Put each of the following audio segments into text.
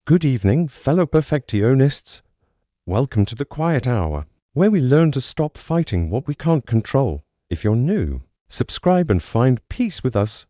Good evening, fellow perfectionists. Welcome to the Quiet Hour, where we learn to stop fighting what we can't control. If you're new, subscribe and find peace with us.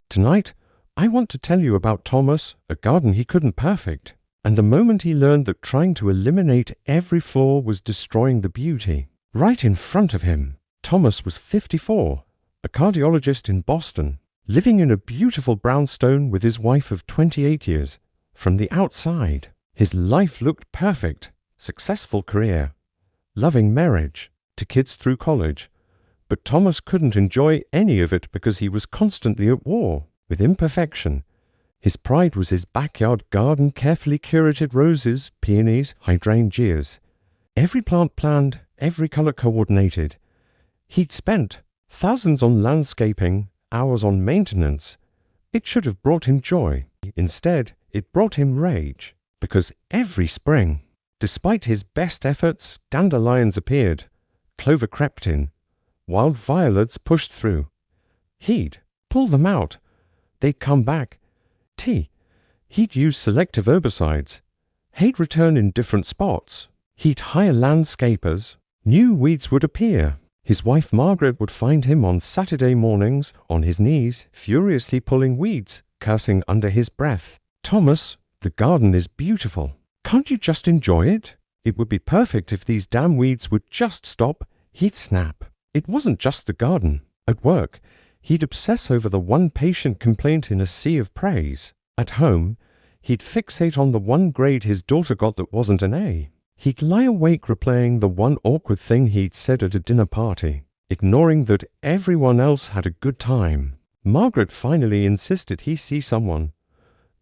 Tonight, I want to tell you about Thomas, a garden he couldn't perfect, and the moment he learned that trying to eliminate every flaw was destroying the beauty. Right in front of him, Thomas was 54, a cardiologist in Boston, living in a beautiful brownstone with his wife of 28 years. From the outside, his life looked perfect. Successful career, loving marriage, to kids through college. But Thomas couldn't enjoy any of it because he was constantly at war with imperfection. His pride was his backyard garden, carefully curated roses, peonies, hydrangeas. Every plant planned, every color coordinated. He'd spent thousands on landscaping, hours on maintenance. It should have brought him joy. Instead, it brought him rage, because every spring, despite his best efforts, dandelions appeared, Clover crept in, wild violets pushed through. He'd pull them out. They'd come back. He'd use selective herbicides. He'd return in different spots. He'd hire landscapers. New weeds would appear. His wife Margaret would find him on Saturday mornings, on his knees, furiously pulling weeds, cursing under his breath. Thomas, the garden is beautiful. Can't you just enjoy it? It would be perfect if these damn weeds would just stop. He'd snap. It wasn't just the garden. At work, he'd obsess over the one patient complaint in a sea of praise. At home, he'd fixate on the one grade his daughter got that wasn't an A. He'd lie awake replaying the one awkward thing he'd said at a dinner party, ignoring that everyone else had a good time. Margaret finally insisted he see someone.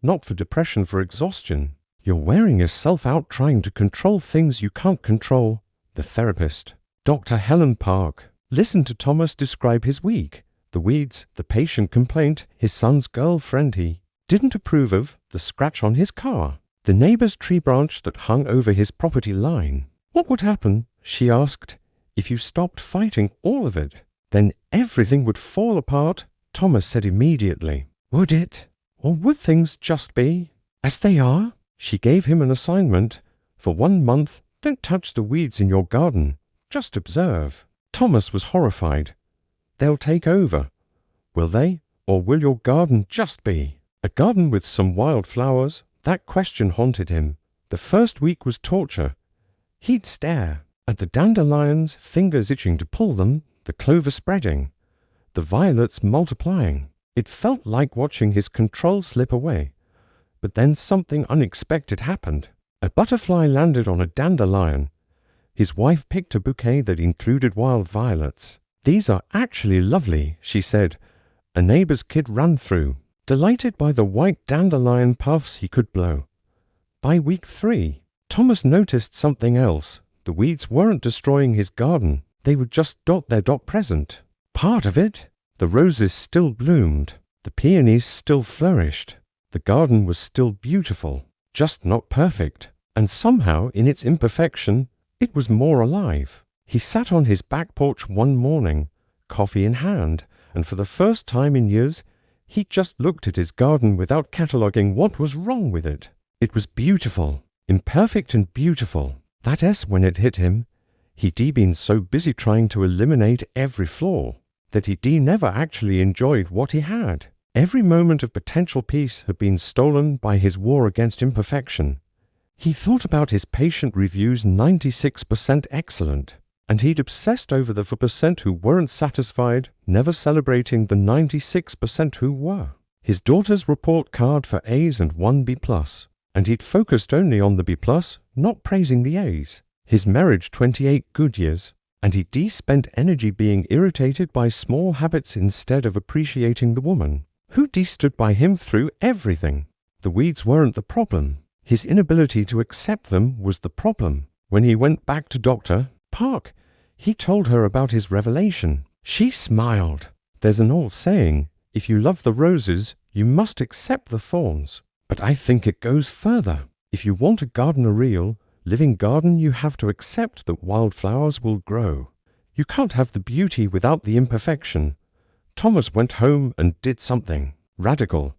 Not for depression, for exhaustion. You're wearing yourself out trying to control things you can't control. The therapist, Dr. Helen Park, listened to Thomas describe his week. The weeds, the patient complaint, his son's girlfriend he didn't approve of, the scratch on his car, the neighbor's tree branch that hung over his property line. What would happen, she asked, if you stopped fighting all of it? Then everything would fall apart, Thomas said immediately. Would it? Or would things just be as they are? She gave him an assignment. For 1 month, don't touch the weeds in your garden. Just observe. Thomas was horrified. They'll take over. Will they? Or will your garden just be a garden with some wild flowers? That question haunted him. The first week was torture. He'd stare at the dandelions, fingers itching to pull them, the clover spreading, the violets multiplying. It felt like watching his control slip away. But then something unexpected happened. A butterfly landed on a dandelion. His wife picked a bouquet that included wild violets. These are actually lovely, she said. A neighbor's kid ran through, delighted by the white dandelion puffs he could blow. By week 3, Thomas noticed something else. The weeds weren't destroying his garden. They would just present. Part of it. The roses still bloomed. The peonies still flourished. The garden was still beautiful, just not perfect. And somehow, in its imperfection, it was more alive. He sat on his back porch one morning, coffee in hand, and for the first time in years, he just looked at his garden without cataloging what was wrong with it. It was beautiful, imperfect and beautiful. That S when it hit him. He'd been so busy trying to eliminate every flaw that he'd never actually enjoyed what he had. Every moment of potential peace had been stolen by his war against imperfection. He thought about his patient reviews 96% excellent, and he'd obsessed over the 4% who weren't satisfied, never celebrating the 96% who were. His daughter's report card for A's and 1 B+, and he'd focused only on the B+, not praising the A's. His marriage 28 good years, and he'd spent energy being irritated by small habits instead of appreciating the woman who stood by him through everything. The weeds weren't the problem. His inability to accept them was the problem. When he went back to Dr. Park, he told her about his revelation. She smiled. There's an old saying, if you love the roses, you must accept the thorns. But I think it goes further. If you want a garden a real, living garden, you have to accept that wildflowers will grow. You can't have the beauty without the imperfection. Thomas went home and did something radical.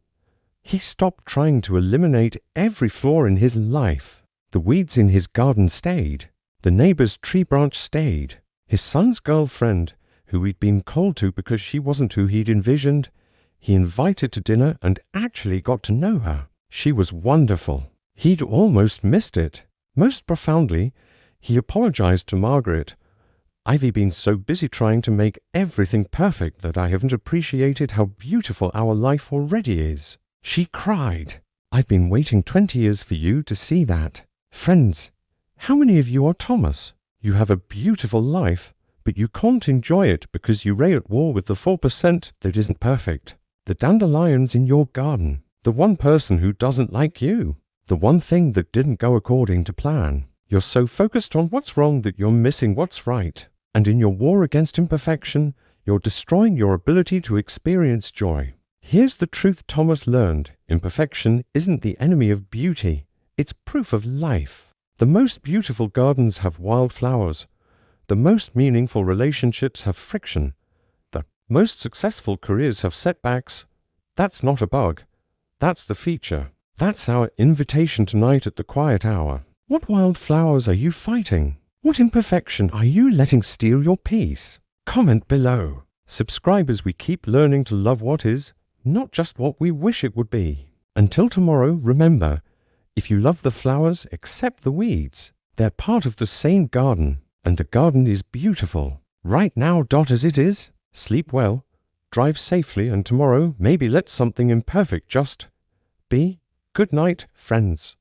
He stopped trying to eliminate every flaw in his life. The weeds in his garden stayed. The neighbor's tree branch stayed. His son's girlfriend, who he'd been cold to because she wasn't who he'd envisioned, he invited to dinner and actually got to know her. She was wonderful. He'd almost missed it. Most profoundly, he apologized to Margaret. "I've been so busy trying to make everything perfect that I haven't appreciated how beautiful our life already is." She cried. "I've been waiting 20 years for you to see that." Friends, how many of you are Thomas? You have a beautiful life, but you can't enjoy it because you're at war with the 4% that isn't perfect. The dandelions in your garden. The one person who doesn't like you. The one thing that didn't go according to plan. You're so focused on what's wrong that you're missing what's right. And in your war against imperfection, you're destroying your ability to experience joy. Here's the truth Thomas learned. Imperfection isn't the enemy of beauty. It's proof of life. The most beautiful gardens have wild flowers. The most meaningful relationships have friction. The most successful careers have setbacks. That's not a bug. That's the feature. That's our invitation tonight at the quiet hour. What wild flowers are you fighting? What imperfection are you letting steal your peace? Comment below. Subscribe as we keep learning to love what is, not just what we wish it would be. Until tomorrow, remember, if you love the flowers, accept the weeds. They're part of the same garden, and the garden is beautiful. Right now, as it is. Sleep well, drive safely, and tomorrow maybe let something imperfect just be. Good night, friends.